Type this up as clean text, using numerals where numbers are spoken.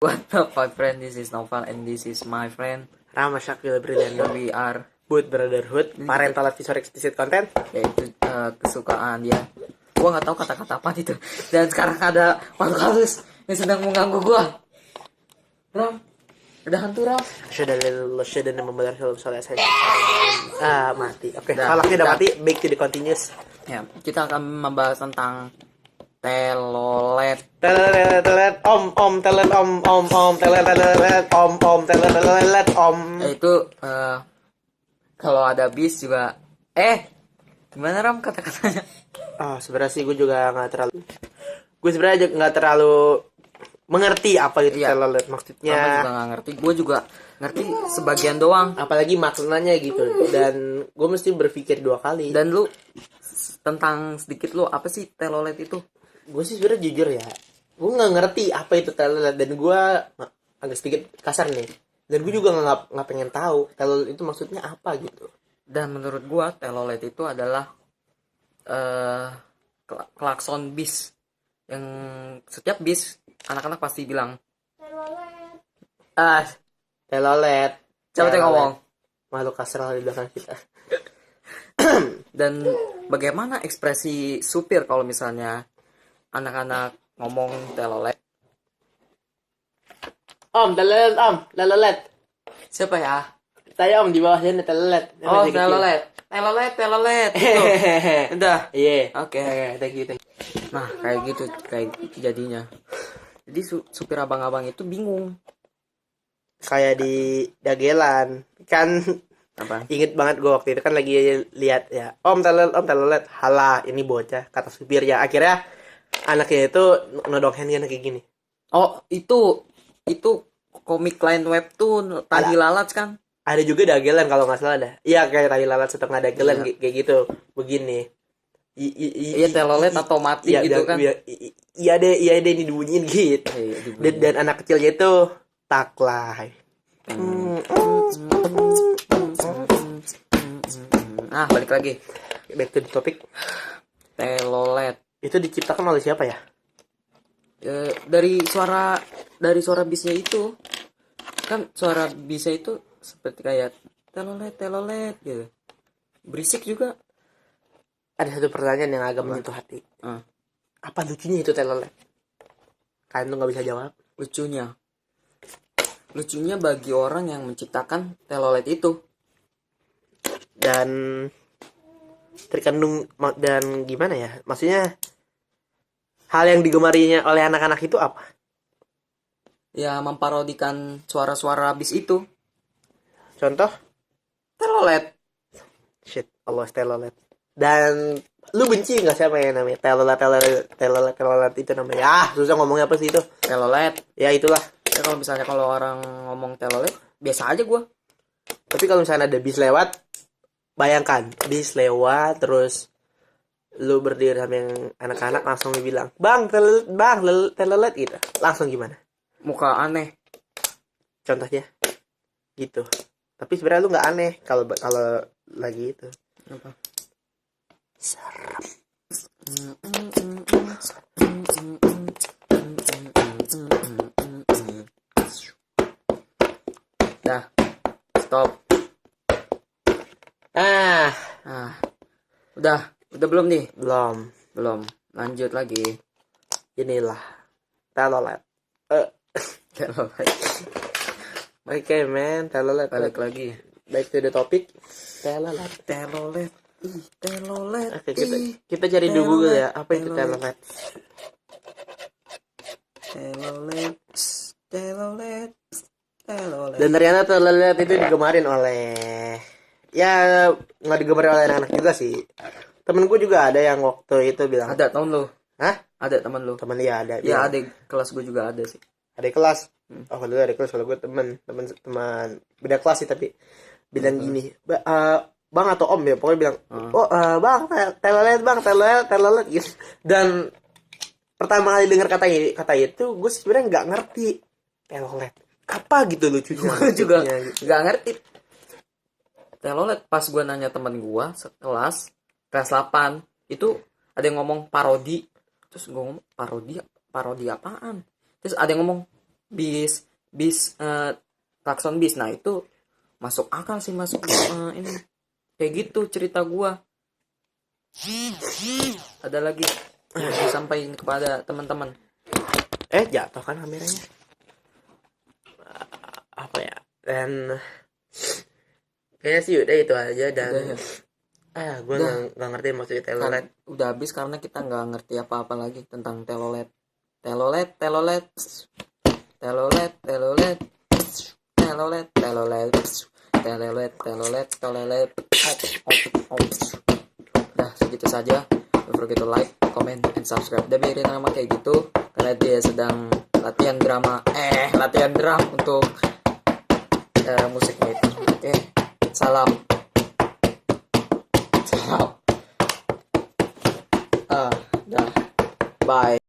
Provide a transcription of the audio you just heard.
What the fuck, friend? This is Noval and this is my friend. Rama Syakil Briliando. We are Boot Brotherhood. Parental Advisory Explicit Content. yaitu kesukaan dia. Gua nggak tahu kata-kata apa itu. Dan sekarang ada makhluk halus yang sedang mengganggu gua. Ram, udah hantu Ram. Sudah membayar film soal saya. Mati. Oke, Dah, falaknya udah dah. mati. Back to the continuous. Ya, kita akan membahas tentang telolet. Telet om telet om telet om. Yaitu kalau ada bis juga gimana Ram kata-katanya? Sebenarnya sih gue juga nggak terlalu mengerti apa itu Iya. telet Kamu maksudnya. juga nggak ngerti. Gue juga ngerti sebagian doang. Apalagi maknanya gitu. Dan gue mesti berpikir 2 kali. Dan lu tentang sedikit lu apa sih telolet itu? Gue sih sebenarnya jujur ya, gue nggak ngerti apa itu telolet, dan gue agak sedikit kasar nih, dan gue juga nggak pengen tahu telolet itu maksudnya apa gitu. Dan menurut gua telolet itu adalah klakson bis yang setiap bis anak-anak pasti bilang. Telolet Siapa yang ngomong? makhluk kasar di belakang kita. Dan bagaimana ekspresi supir kalau misalnya anak-anak ngomong telolet? Telolet. Siapa ya? Saya di bawah sini telolet. Oh, telolet. Gitu. Udah. Iya. Oke. Thank you. Nah, kayak gitu kayak jadinya. Jadi supir abang-abang itu bingung. Kayak di dagelan kan. Apa? Ingat banget gue waktu itu kan lagi lihat ya, om telolet, halah ini bocah, kata supir ya. Akhirnya anaknya itu nodong handnya kayak gini. Oh, itu komik line webtoon Tahi Lalat kan? Ada juga dagelan kalau nggak salah dah. Iya, kayak tai lalat setengah dagelan Iya. kayak gitu. Begini. Iya, telolet atau mati gitu kan? Iya deh ini dibunyiin gitu. Iya, dibunyiin. Dan anak kecilnya itu taklay. Balik lagi. Back to the topic. Telolet. Itu diciptakan oleh siapa ya? Dari suara bisnya itu kan, suara bisnya itu seperti kayak telolet gitu, berisik juga. Ada satu pertanyaan yang agak menyentuh hati. Apa lucunya itu telolet? Kalian tuh nggak bisa jawab. Lucunya bagi orang yang menciptakan telolet itu. Dan terkandung dan gimana ya? Maksudnya hal yang digemarinya oleh anak-anak itu apa? Ya, memparodikan suara-suara bis itu. Contoh? Telolet. Shit, Allah telolet. Dan lu benci nggak siapa yang namanya telolet itu namanya? Susah ngomongnya apa sih itu? Telolet. Ya itulah. Ya, kalau orang ngomong telolet biasa aja gue. Tapi kalau misalnya ada bis lewat, bayangkan bis lewat terus lu berdiri sama yang anak-anak langsung bilang, bang telolet gitu. Langsung gimana? Muka aneh. Contohnya gitu. Tapi sebenarnya lu nggak aneh kalau lagi itu. Apa? Serem. Dah. Stop. Udah belum nih? Belum. Lanjut lagi. Inilah telolet. Telolet. Oke, man, telolet. Balik lagi. Back to the topic. Telolet. Telolet. Oke, kita cari di Google ya. Apa itu telolet? Telolet. Dan ternyata telolet itu digemarin oleh, ya nggak digemarin oleh anak-anak juga sih. Temen gue juga ada yang waktu itu bilang. Ada temen lu? Hah? Ada temen lu? Temen dia ada. Ya, ada kelas gue juga ada sih. Ada kelas. Kalau dulu ada kelas, kalau gue teman beda kelas sih, tapi bilang gini, bang atau om ya, pokoknya bilang, bang telolet gitu. Dan pertama kali dengar kata itu, gue sebenarnya nggak ngerti telolet apa gitu lucunya. Gue juga gitu. nggak ngerti telolet. Pas gue nanya temen gue sekelas kelas 8 itu ada yang ngomong parodi. Terus gue ngomong parodi apaan? Terus ada yang ngomong bis klakson bis. Nah itu masuk akal sih, masuk ini kayak gitu cerita gua. Ada lagi yang disampaikan kepada teman-teman. Jatuh kan kameranya. Apa ya? Dan kayaknya sih udah itu aja. Dan Udah ya? gue nggak ngerti maksudnya telolet. Udah habis karena kita nggak ngerti apa-apa lagi tentang telolet. Dah segitu saja. Don't forget to like, comment, and subscribe. Udah biarin nama kayak gitu karena dia sedang latihan drum untuk musiknya itu. Oke, salam. Dah, bye.